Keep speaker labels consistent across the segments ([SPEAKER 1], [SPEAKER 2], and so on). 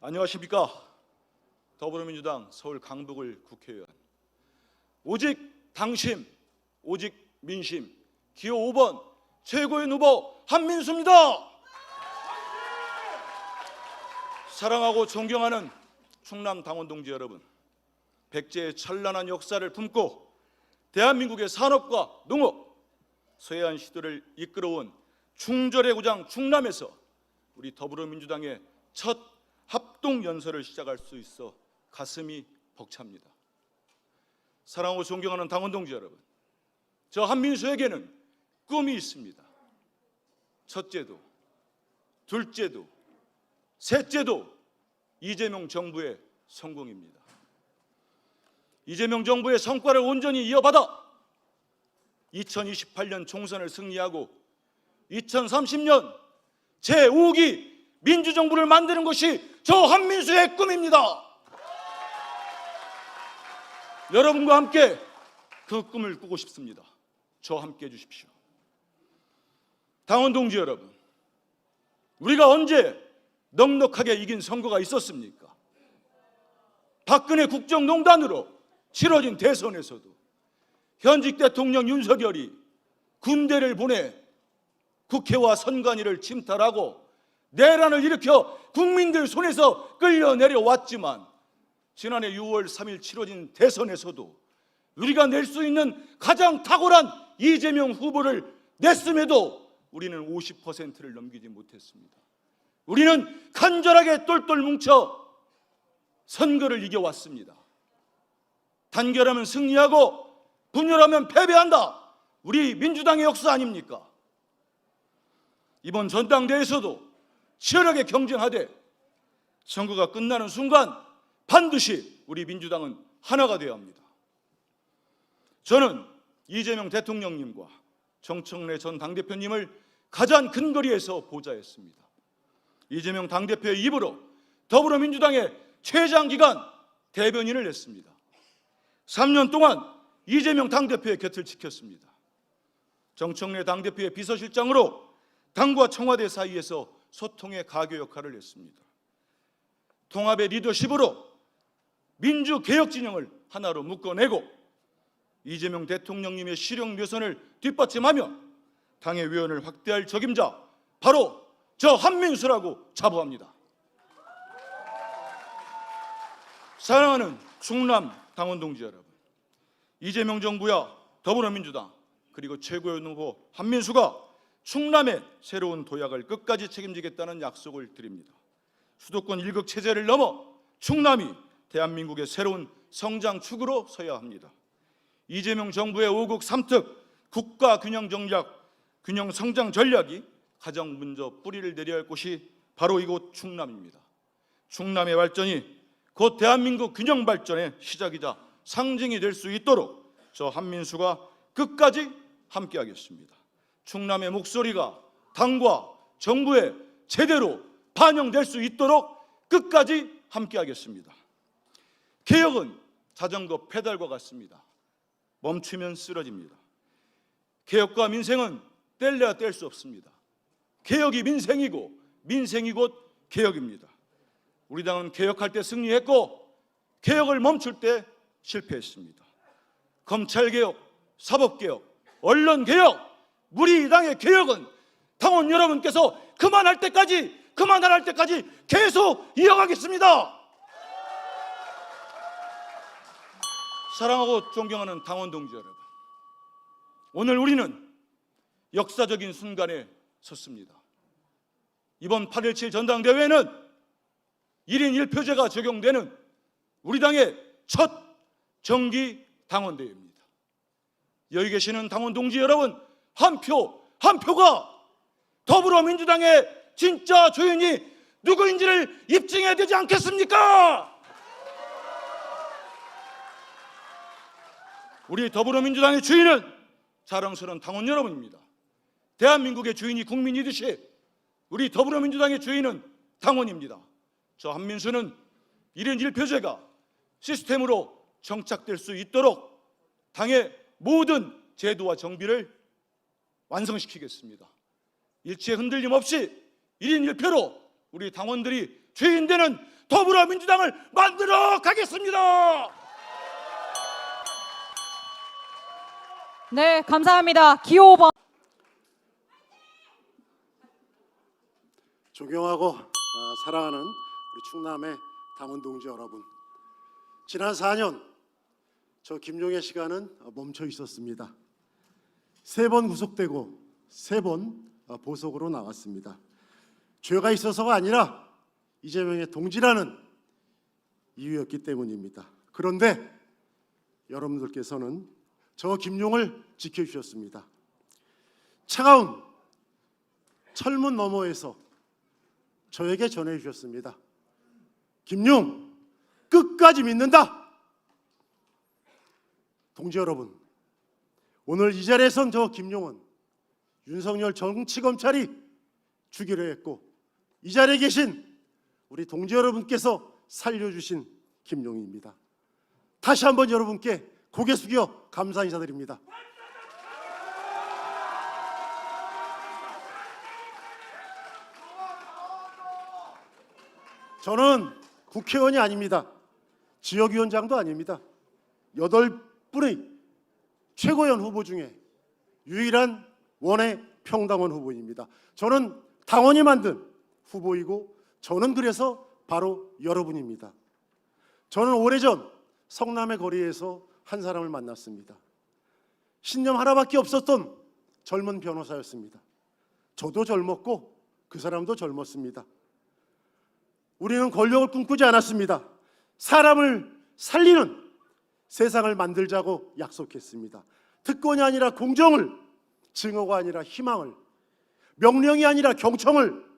[SPEAKER 1] 안녕하십니까. 더불어민주당 서울 강북을 국회의원, 오직 당심, 오직 민심, 기호 5번 최고위원 후보 한민수입니다. 사랑하고 존경하는 충남 당원 동지 여러분, 백제의 찬란한 역사를 품고 대한민국의 산업과 농업, 서해안 시대를 이끌어온 충절의 고장 충남에서 우리 더불어민주당의 첫 합동연설을 시작할 수 있어 가슴이 벅찹니다. 사랑하고 존경하는 당원 동지 여러분, 저 한민수에게는 꿈이 있습니다. 첫째도, 둘째도, 셋째도 이재명 정부의 성공입니다. 이재명 정부의 성과를 온전히 이어받아 2028년 총선을 승리하고 2030년 제5기 민주정부를 만드는 것이 저 한민수의 꿈입니다. 여러분과 함께 그 꿈을 꾸고 싶습니다. 저와 함께 해주십시오. 당원 동지 여러분, 우리가 언제 넉넉하게 이긴 선거가 있었습니까? 박근혜 국정농단으로 치러진 대선에서도 현직 대통령 윤석열이 군대를 보내 국회와 선관위를 침탈하고 내란을 일으켜 국민들 손에서 끌려 내려왔지만, 지난해 6월 3일 치러진 대선에서도 우리가 낼 수 있는 가장 탁월한 이재명 후보를 냈음에도 우리는 50%를 넘기지 못했습니다. 우리는 간절하게 똘똘 뭉쳐 선거를 이겨왔습니다. 단결하면 승리하고 분열하면 패배한다, 우리 민주당의 역사 아닙니까? 이번 전당대회에서도 치열하게 경쟁하되 선거가 끝나는 순간 반드시 우리 민주당은 하나가 되어야 합니다. 저는 이재명 대통령님과 정청래 전 당대표님을 가장 근거리에서 보좌했습니다. 이재명 당대표의 입으로 더불어민주당의 최장기간 대변인을 했습니다. 3년 동안 이재명 당대표의 곁을 지켰습니다. 정청래 당대표의 비서실장으로 당과 청와대 사이에서 소통의 가교 역할을 했습니다. 통합의 리더십으로 민주개혁 진영을 하나로 묶어내고 이재명 대통령님의 실용 묘선을 뒷받침하며 당의 위원을 확대할 적임자, 바로 저 한민수라고 자부합니다. 사랑하는 충남 당원 동지 여러분, 이재명 정부야 더불어민주당 그리고 최고위원 후보 한민수가 충남의 새로운 도약을 끝까지 책임지겠다는 약속을 드립니다. 수도권 일극 체제를 넘어 충남이 대한민국의 새로운 성장축으로 서야 합니다. 이재명 정부의 5국 3특 국가 균형 전략, 균형 성장 전략이 가장 먼저 뿌리를 내려야 할 곳이 바로 이곳 충남입니다. 충남의 발전이 곧 대한민국 균형 발전의 시작이자 상징이 될 수 있도록 저 한민수가 끝까지 함께하겠습니다. 충남의 목소리가 당과 정부에 제대로 반영될 수 있도록 끝까지 함께하겠습니다. 개혁은 자전거 페달과 같습니다. 멈추면 쓰러집니다. 개혁과 민생은 뗄래야 뗄 수 없습니다. 개혁이 민생이고 민생이 곧 개혁입니다. 우리 당은 개혁할 때 승리했고 개혁을 멈출 때 실패했습니다. 검찰개혁, 사법개혁, 언론개혁, 우리 당의 개혁은 당원 여러분께서 그만할 때까지, 그만 안 할 때까지 계속 이어가겠습니다. 사랑하고 존경하는 당원 동지 여러분, 오늘 우리는 역사적인 순간에 섰습니다. 이번 8.17 전당대회는 1인 1표제가 적용되는 우리 당의 첫 정기 당원대회입니다. 여기 계시는 당원 동지 여러분, 한 표, 한 표가 더불어민주당의 진짜 주인이 누구인지를 입증해야 되지 않겠습니까? 우리 더불어민주당의 주인은 자랑스러운 당원 여러분입니다. 대한민국의 주인이 국민이듯이 우리 더불어민주당의 주인은 당원입니다. 저 한민수는 1인 1표제가 시스템으로 정착될 수 있도록 당의 모든 제도와 정비를 완성시키겠습니다. 일체 흔들림 없이 1인 1표로 우리 당원들이 주인되는 더불어민주당을 만들어 가겠습니다.
[SPEAKER 2] 네, 감사합니다. 기호 5번.
[SPEAKER 3] 존경하고 사랑하는 우리 충남의 당원 동지 여러분, 지난 4년 저 김용의 시간은 멈춰 있었습니다. 3번 구속되고 3번 보석으로 나왔습니다. 죄가 있어서가 아니라 이재명의 동지라는 이유였기 때문입니다. 그런데 여러분들께서는 저 김용을 지켜주셨습니다. 차가운 철문 너머에서 저에게 전해주셨습니다. 김용 끝까지 믿는다. 동지 여러분, 오늘 이 자리에선 저 김용은 윤석열 정치검찰이 죽이려 했고, 이 자리에 계신 우리 동지 여러분께서 살려주신 김용입니다. 다시 한번 여러분께 고개 숙여 감사 인사드립니다. 저는 국회의원이 아닙니다. 지역위원장도 아닙니다. 8분의 최고위원 후보 중에 유일한 원외 평당원 후보입니다. 저는 당원이 만든 후보이고, 저는 그래서 바로 여러분입니다. 저는 오래전 성남의 거리에서 한 사람을 만났습니다. 신념 하나밖에 없었던 젊은 변호사였습니다. 저도 젊었고 그 사람도 젊었습니다. 우리는 권력을 꿈꾸지 않았습니다. 사람을 살리는 세상을 만들자고 약속했습니다. 특권이 아니라 공정을, 증오가 아니라 희망을, 명령이 아니라 경청을.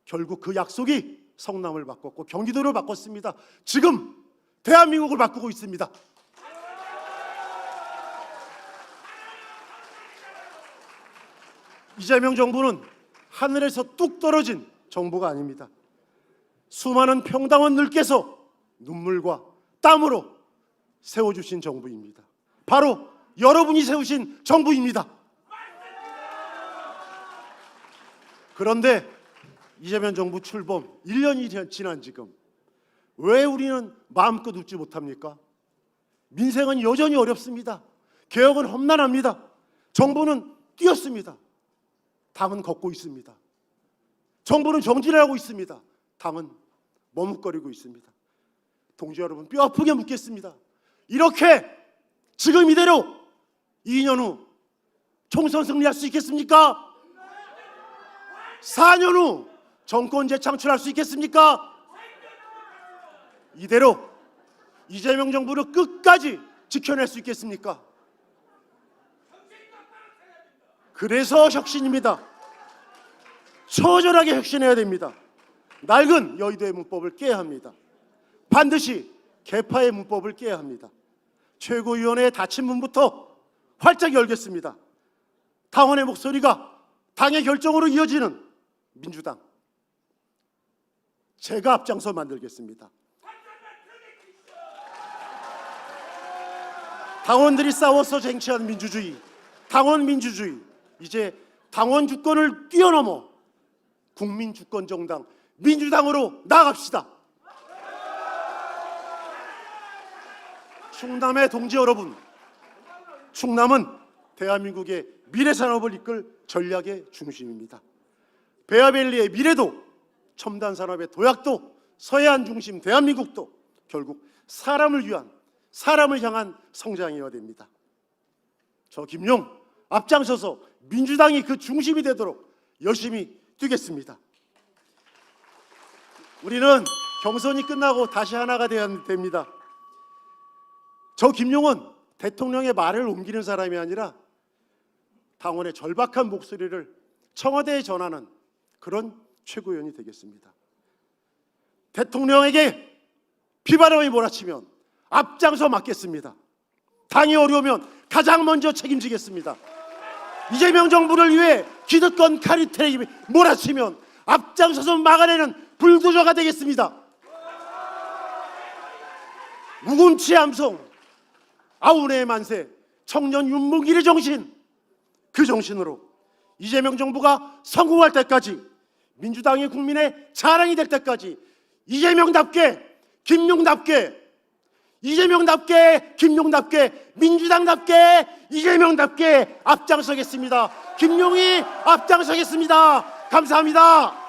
[SPEAKER 3] 결국 그 약속이 성남을 바꿨고 경기도를 바꿨습니다. 지금 대한민국을 바꾸고 있습니다. 이재명 정부는 하늘에서 뚝 떨어진 정부가 아닙니다. 수많은 평당원들께서 눈물과 땀으로 세워주신 정부입니다. 바로 여러분이 세우신 정부입니다. 그런데 이재명 정부 출범 1년이 지난 지금 왜 우리는 마음껏 웃지 못합니까? 민생은 여전히 어렵습니다. 개혁은 험난합니다. 정부는 뛰었습니다. 당은 걷고 있습니다. 정부는 정진을 하고 있습니다. 당은 머뭇거리고 있습니다. 동지 여러분, 뼈 아프게 묻겠습니다. 이렇게 지금 이대로 2년 후 총선 승리할 수 있겠습니까? 4년 후 정권 재창출할 수 있겠습니까? 이대로 이재명 정부를 끝까지 지켜낼 수 있겠습니까? 그래서 혁신입니다. 처절하게 혁신해야 됩니다. 낡은 여의도의 문법을 깨야 합니다. 반드시 개파의 문법을 깨야 합니다. 최고위원회의 닫힌 문부터 활짝 열겠습니다. 당원의 목소리가 당의 결정으로 이어지는 민주당, 제가 앞장서 만들겠습니다. 당원들이 싸워서 쟁취한 민주주의, 당원 민주주의, 이제 당원 주권을 뛰어넘어 국민 주권 정당 민주당으로 나아갑시다. 충남의 동지 여러분, 충남은 대한민국의 미래 산업을 이끌 전략의 중심입니다. 베아밸리의 미래도, 첨단 산업의 도약도, 서해안 중심 대한민국도 결국 사람을 위한, 사람을 향한 성장이어야 됩니다. 저 김용 앞장서서 민주당이 그 중심이 되도록 열심히 뛰겠습니다. 우리는 경선이 끝나고 다시 하나가 되어야 됩니다. 저 김용은 대통령의 말을 옮기는 사람이 아니라 당원의 절박한 목소리를 청와대에 전하는 그런 최고위원이 되겠습니다. 대통령에게 비바람이 몰아치면 앞장서 맡겠습니다. 당이 어려우면 가장 먼저 책임지겠습니다. 이재명 정부를 위해 기득권 카리텔이 몰아치면 앞장서서 막아내는 불도저가 되겠습니다. 우금치 함성, 아우네의 만세, 청년 윤무길의 정신, 그 정신으로 이재명 정부가 성공할 때까지, 민주당이 국민의 자랑이 될 때까지 이재명답게, 김용답게, 이재명답게, 김용답게, 민주당답게, 이재명답게 앞장서겠습니다. 김용이 앞장서겠습니다. 감사합니다.